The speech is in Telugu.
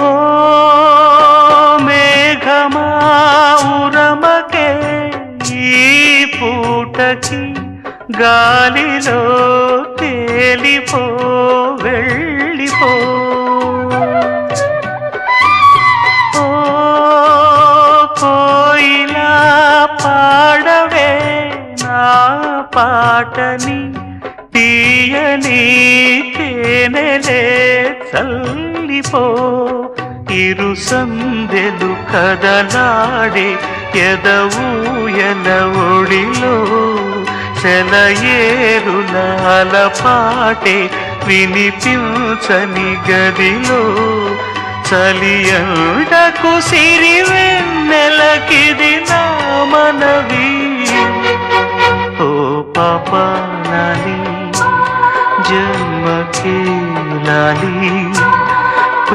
ఓ మేఘమా ఉరమకే ఈ పూటకి గాలిలో తేలిపో వెళ్ళిపో ఓ కోయిలా పాడవే నా పాటని తీయని తేనెలే చల్లిపో ఇరు సందెలు కదలాడే ఎదవూయల ఒడిలో సెలయేరులాల పాటే వినిపించని గదిలో చలియండకు సిరివెన్నెలకిది నా మనవి ఓ పాప లాలి జన్మకే లాలి